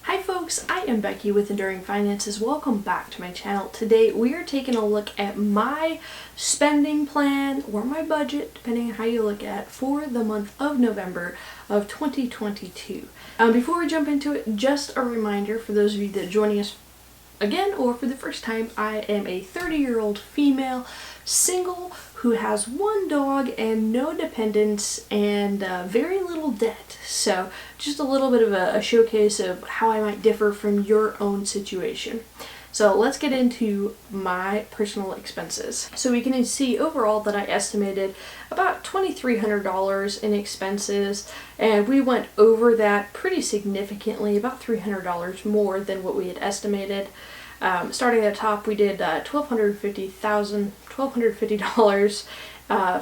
Hi folks, I am Becky with Enduring Finances. Welcome back to my channel. Today we are taking a look at my spending plan or my budget, depending on how you look at, for the month of November of 2022. Before we jump into it, just a reminder for those of you that are joining us again or for the first time, I am a 30-year-old female, single, who has one dog and no dependents and very little debt. So just a little bit of a showcase of how I might differ from your own situation. So let's get into my personal expenses. So we can see overall that I estimated about $2,300 in expenses, and we went over that pretty significantly, about $300 more than what we had estimated. Starting at the top, we did $1,250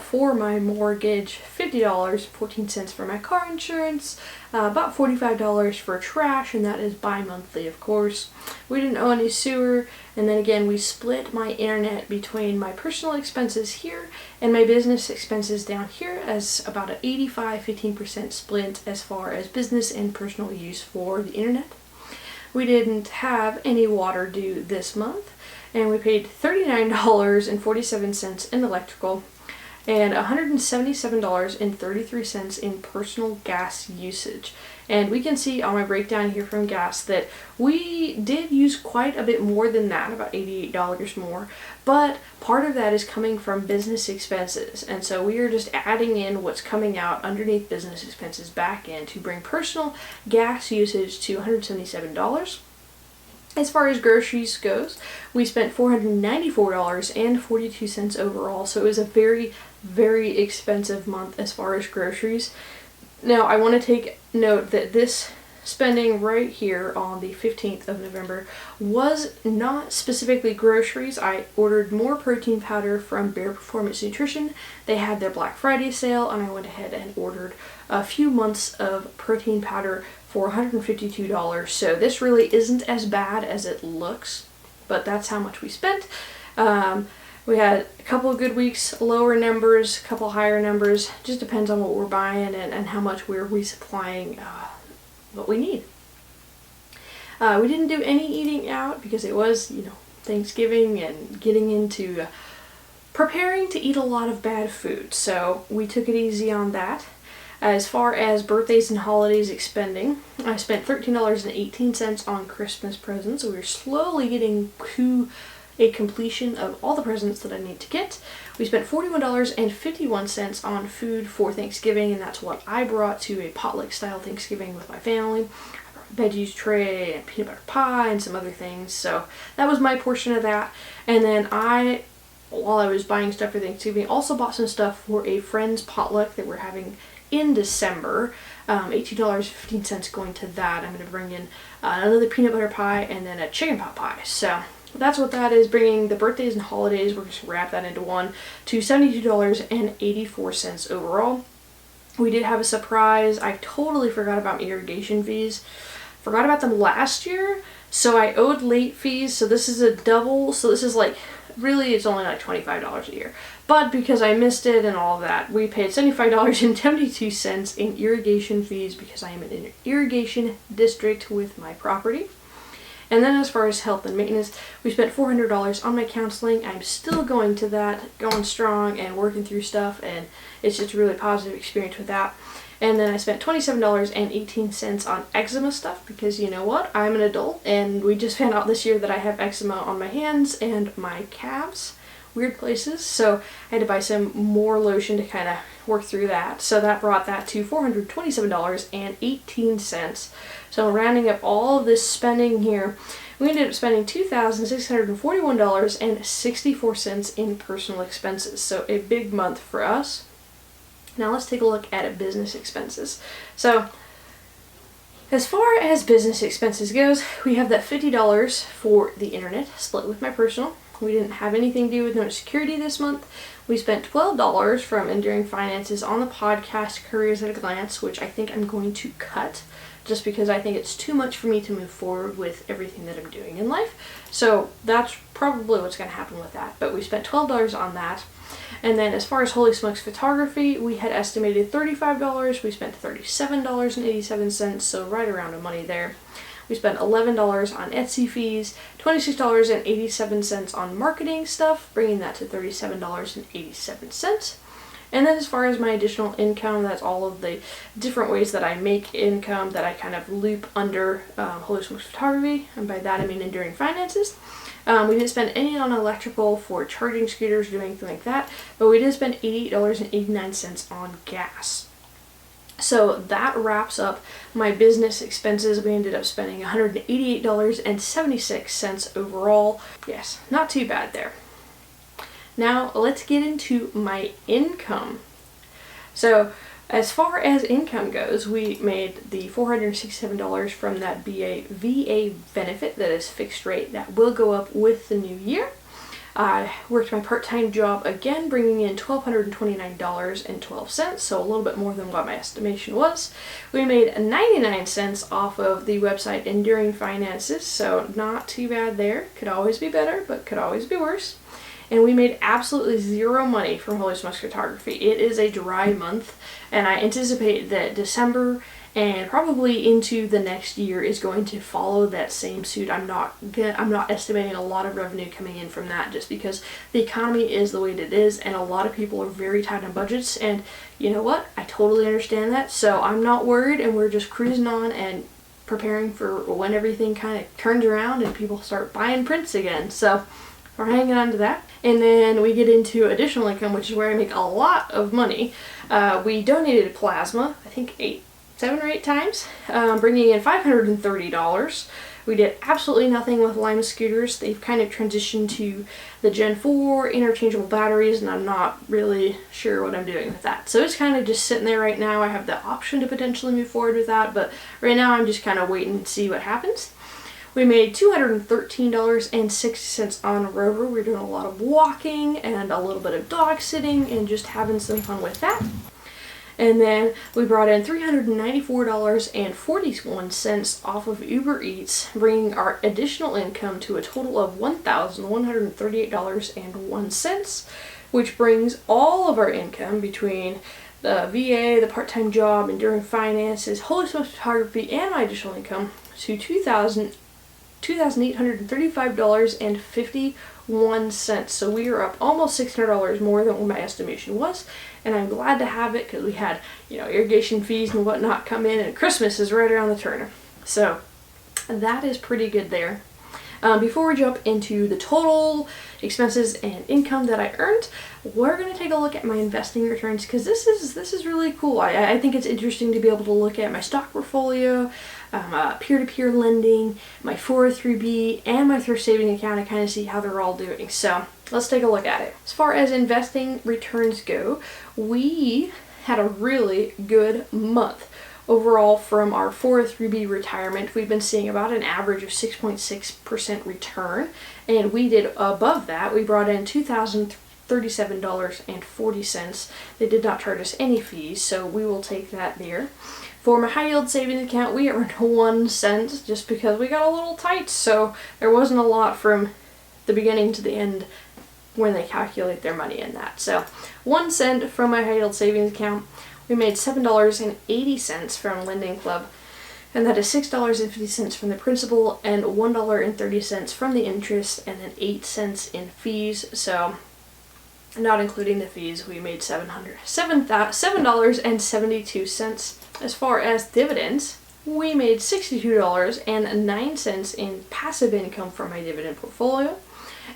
for my mortgage, $50.14 for my car insurance, about $45 for trash, and that is bi-monthly, of course. We didn't owe any sewer, and then again we split my internet between my personal expenses here and my business expenses down here as about an 85-15% split as far as business and personal use for the internet. We didn't have any water due this month, and we paid $39.47 in electrical and $177.33 in personal gas usage. And we can see on my breakdown here from gas that we did use quite a bit more than that, about $88 more, but part of that is coming from business expenses, and so we are just adding in what's coming out underneath business expenses back in to bring personal gas usage to $177. As far as groceries goes, we spent $494.42 overall, so it was a very, very expensive month as far as groceries. Now, I want to take note that this spending right here on the 15th of November was not specifically groceries. I ordered more protein powder from Bare Performance Nutrition. They had their Black Friday sale, and I went ahead and ordered a few months of protein powder for $152. So this really isn't as bad as it looks, but that's how much we spent. We had a couple of good weeks, lower numbers, a couple higher numbers. Just depends on what we're buying and how much we're resupplying what we need. We didn't do any eating out because it was, Thanksgiving and getting into preparing to eat a lot of bad food. So we took it easy on that. As far as birthdays and holidays expending, I spent $13.18 on Christmas presents. So we're slowly getting to a completion of all the presents that I need to get. We spent $41.51 on food for Thanksgiving, and that's what I brought to a potluck style Thanksgiving with my family. I brought a veggies tray and peanut butter pie and some other things. So that was my portion of that. And then while I was buying stuff for Thanksgiving, also bought some stuff for a friend's potluck that we're having in December. $18.15 going to that. I'm going to bring in another peanut butter pie and then a chicken pot pie. So that's what that is, bringing the birthdays and holidays, we're just wrap that into one, to $72.84 overall. We did have a surprise. I totally forgot about my irrigation fees. Forgot about them last year, so I owed late fees, so this is a double, so this is really it's only like $25 a year. But because I missed it and all of that, we paid $75.72 in irrigation fees because I am in an irrigation district with my property. And then as far as health and maintenance, we spent $400 on my counseling. I'm still going to that, going strong and working through stuff, and it's just a really positive experience with that. And then I spent $27.18 on eczema stuff because you know what? I'm an adult, and we just found out this year that I have eczema on my hands and my calves, weird places, so I had to buy some more lotion to kind of work through that. So that brought that to $427.18. So rounding up all of this spending here, we ended up spending $2,641.64 in personal expenses. So a big month for us. Now let's take a look at business expenses. So as far as business expenses goes, we have that $50 for the internet split with my personal. We didn't have anything to do with no security this month. We spent $12 from Enduring Finances on the podcast Careers at a Glance, which I think I'm going to cut just because I think it's too much for me to move forward with everything that I'm doing in life. So that's probably what's going to happen with that. But we spent $12 on that. And then as far as Holy Smokes photography, we had estimated $35. We spent $37.87, so right around the money there. We spent $11 on Etsy fees, $26.87 on marketing stuff, bringing that to $37.87. And then as far as my additional income, that's all of the different ways that I make income that I kind of loop under Holy Smokes Photography, and by that I mean Enduring Finances. We didn't spend any on electrical for charging scooters, doing anything like that, but we did spend $88.89 on gas. So that wraps up my business expenses. We ended up spending $188.76 overall. Yes, not too bad there. Now let's get into my income. So as far as income goes, we made the $467 from that VA benefit that is fixed rate. That will go up with the new year. I worked my part-time job again, bringing in $1,229.12, so a little bit more than what my estimation was. We made 99 cents off of the website Enduring Finances, so not too bad there. Could always be better, but could always be worse. And we made absolutely zero money from Holy Smokes Photography. It is a dry month, and I anticipate that December and probably into the next year is going to follow that same suit. I'm not estimating a lot of revenue coming in from that, just because the economy is the way it is, and a lot of people are very tight on budgets. And you know what? I totally understand that, so I'm not worried, and we're just cruising on and preparing for when everything kind of turns around and people start buying prints again. So we're hanging on to that. And then we get into additional income, which is where I make a lot of money. We donated plasma, I think 7 or 8 times, bringing in $530. We did absolutely nothing with Lima scooters. They've kind of transitioned to the Gen 4 interchangeable batteries, and I'm not really sure what I'm doing with that. So it's kind of just sitting there right now. I have the option to potentially move forward with that, but right now I'm just kind of waiting to see what happens. We made $213.60 on Rover. We're doing a lot of walking and a little bit of dog sitting and just having some fun with that. And then we brought in $394.41 off of Uber Eats, bringing our additional income to a total of $1,138.01, which brings all of our income between the VA, the part-time job, Enduring Finances, Holy Smokes Photography, and my additional income to $2,835.51. So we are up almost $600 more than what my estimation was, and I'm glad to have it because we had, irrigation fees and whatnot come in, and Christmas is right around the corner. So that is pretty good there. Before we jump into the total expenses and income that I earned, we're going to take a look at my investing returns, because this is really cool. I think it's interesting to be able to look at my stock portfolio, peer-to-peer lending, my 403b, and my thrift saving account, and kind of see how they're all doing. So let's take a look at it. As far as investing returns go, we had a really good month. Overall, from our 403b retirement, we've been seeing about an average of 6.6% return, and we did above that. We brought in $2,037.40. They did not charge us any fees, so we will take that there. For my high yield savings account, we earned 1 cent just because we got a little tight, so there wasn't a lot from the beginning to the end when they calculate their money in that. So 1 cent from my high yield savings account. We made $7.80 from Lending Club, and that is $6.50 from the principal and $1.30 from the interest, and then 8 cents in fees. So not including the fees, we made $7.72. As far as dividends, we made $62.09 in passive income from my dividend portfolio,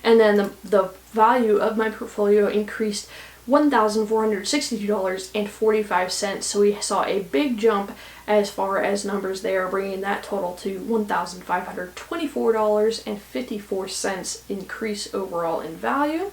and then the value of my portfolio increased $1,462.45, so we saw a big jump as far as numbers there, bringing that total to $1,524.54 increase overall in value.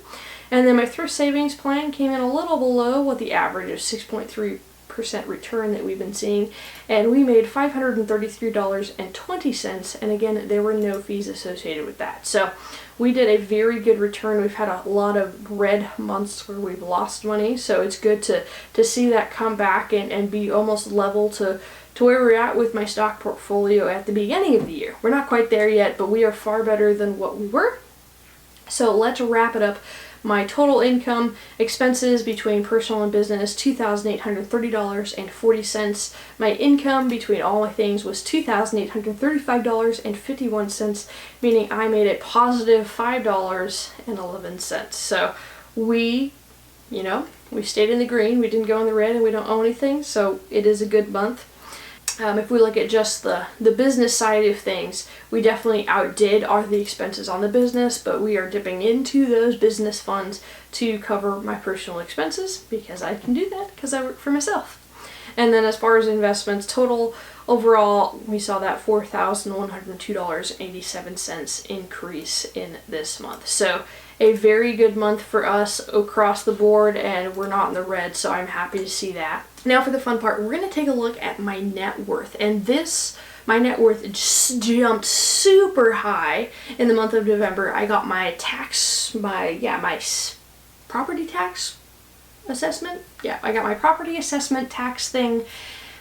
And then my thrift savings plan came in a little below what the average of 6.3% return that we've been seeing, and we made $533.20, and again, there were no fees associated with that. So we did a very good return. We've had a lot of red months where we've lost money, so it's good to see that come back and be almost level to where we're at with my stock portfolio at the beginning of the year. We're not quite there yet, but we are far better than what we were. So let's wrap it up my total income, expenses between personal and business, $2,830.40. My income between all my things was $2,835.51, meaning I made it positive $5.11. So we stayed in the green, we didn't go in the red, and we don't owe anything, so it is a good month. If we look at just the business side of things, we definitely outdid the expenses on the business, but we are dipping into those business funds to cover my personal expenses because I can do that because I work for myself. And then as far as investments, total overall, we saw that $4,102.87 increase in this month. So a very good month for us across the board, and we're not in the red, so I'm happy to see that. Now for the fun part, we're going to take a look at my net worth, and my net worth just jumped super high in the month of November. I got my property tax assessment. Yeah, I got my property assessment tax thing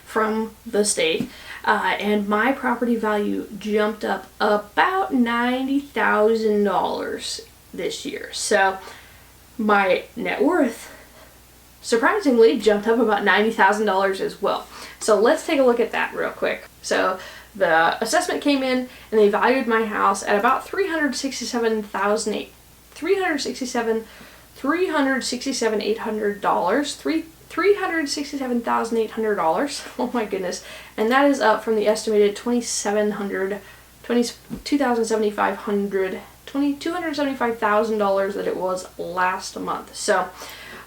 from the state, and my property value jumped up about $90,000 this year. So my net worth surprisingly jumped up about $90,000 as well. So let's take a look at that real quick. So the assessment came in and they valued my house at about $367,800. Oh my goodness. And that is up from the estimated $275,000 that it was last month. So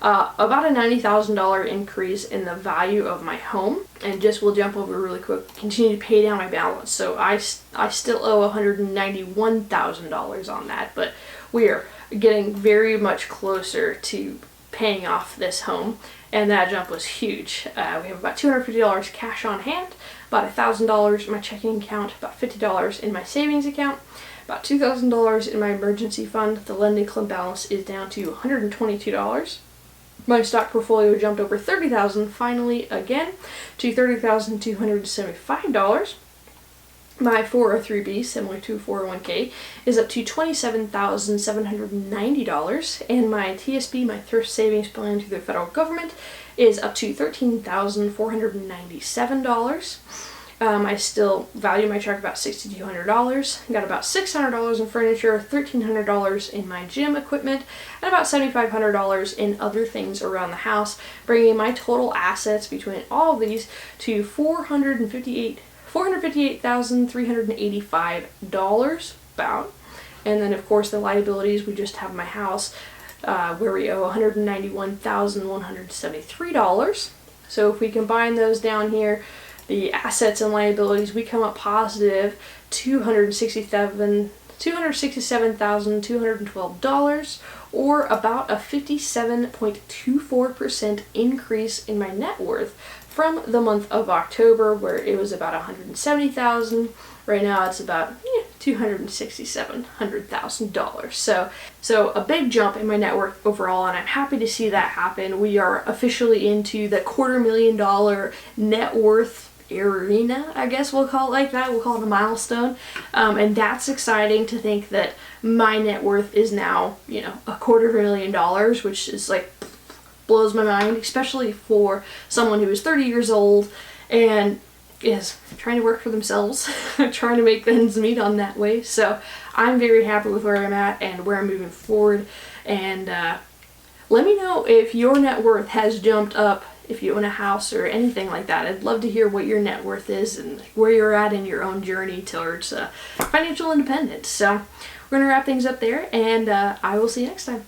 about a $90,000 increase in the value of my home. And we'll jump over really quick, continue to pay down my balance. So I still owe $191,000 on that, but we are getting very much closer to paying off this home, and that jump was huge. We have about $250 cash on hand, about $1,000 in my checking account, about $50 in my savings account, about $2,000 in my emergency fund. The lending club balance is down to $122. My stock portfolio jumped over $30,000 finally again to $30,275. My 403b, similar to 401k, is up to $27,790, and my TSP, my thrift savings plan through the federal government, is up to $13,497. I still value my truck about $6,200. Got about $600 in furniture, $1,300 in my gym equipment, and about $7,500 in other things around the house, bringing my total assets between all of these to $458,385 about. And then of course the liabilities, we just have my house where we owe $191,173. So if we combine those down here, the assets and liabilities, we come up positive $267,212, or about a 57.24% increase in my net worth from the month of October, where it was about $170,000. Right now it's about $267,000. So a big jump in my net worth overall, and I'm happy to see that happen. We are officially into the $250,000 net worth arena, I guess we'll call it like that. We'll call it a milestone, and that's exciting to think that my net worth is now, $250,000, which is like blows my mind, especially for someone who is 30 years old and is trying to work for themselves, trying to make ends meet on that way. So I'm very happy with where I'm at and where I'm moving forward. And let me know if your net worth has jumped up, if you own a house or anything like that. I'd love to hear what your net worth is and where you're at in your own journey towards financial independence. So we're going to wrap things up there, and I will see you next time.